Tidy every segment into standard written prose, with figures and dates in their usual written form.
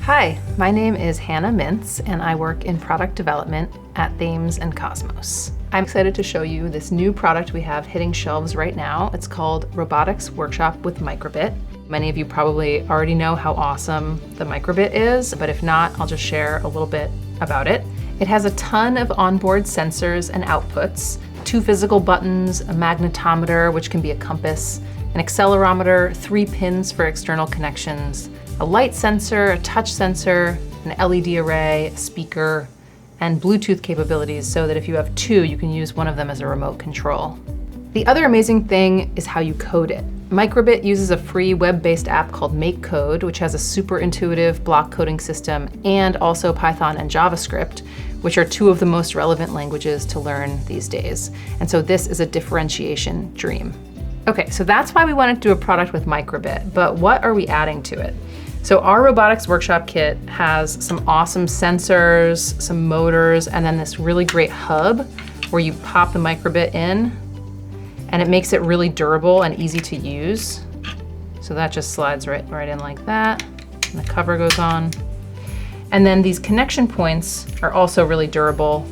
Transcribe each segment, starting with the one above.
Hi, my name is Hannah Mintz, and I work in product development at Thames and Cosmos. I'm excited to show you this new product we have hitting shelves right now. It's called Robotics Workshop with Microbit. Many of you probably already know how awesome the Microbit is, but if not, I'll just share a little bit about it. It has a ton of onboard sensors and outputs, 2 physical buttons, a magnetometer, which can be a compass, an accelerometer, 3 pins for external connections, a light sensor, a touch sensor, an LED array, a speaker, and Bluetooth capabilities so that if you have 2, you can use one of them as a remote control. The other amazing thing is how you code it. Microbit uses a free web-based app called MakeCode, which has a super intuitive block coding system, and also Python and JavaScript, which are 2 of the most relevant languages to learn these days. And so this is a differentiation dream. Okay, so that's why we wanted to do a product with Microbit, but what are we adding to it? So our Robotics Workshop kit has some awesome sensors, some motors, and then this really great hub where you pop the Microbit in, and it makes it really durable and easy to use. So that just slides right in like that, and the cover goes on. And then these connection points are also really durable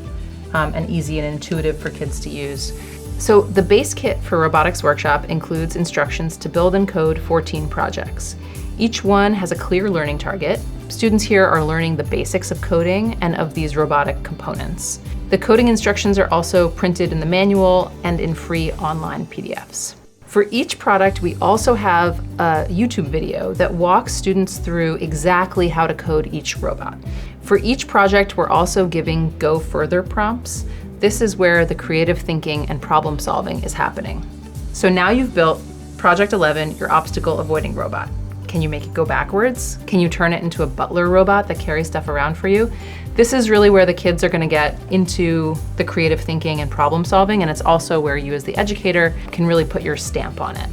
and easy and intuitive for kids to use. So the base kit for Robotics Workshop includes instructions to build and code 14 projects. Each one has a clear learning target. Students here are learning the basics of coding and of these robotic components. The coding instructions are also printed in the manual and in free online PDFs. For each product, we also have a YouTube video that walks students through exactly how to code each robot. For each project, we're also giving Go Further prompts. This is where the creative thinking and problem solving is happening. So now you've built Project 11, your obstacle avoiding robot. Can you make it go backwards? Can you turn it into a butler robot that carries stuff around for you? This is really where the kids are gonna get into the creative thinking and problem solving, and it's also where you as the educator can really put your stamp on it.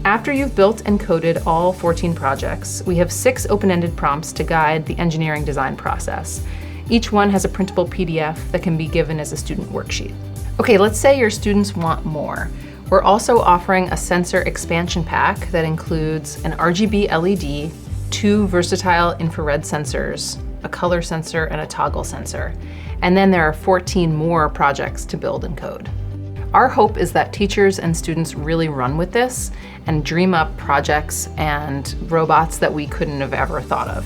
After you've built and coded all 14 projects, we have 6 open-ended prompts to guide the engineering design process. Each one has a printable PDF that can be given as a student worksheet. Okay, let's say your students want more. We're also offering a sensor expansion pack that includes an RGB LED, 2 versatile infrared sensors, a color sensor, and a toggle sensor. And then there are 14 more projects to build and code. Our hope is that teachers and students really run with this and dream up projects and robots that we couldn't have ever thought of.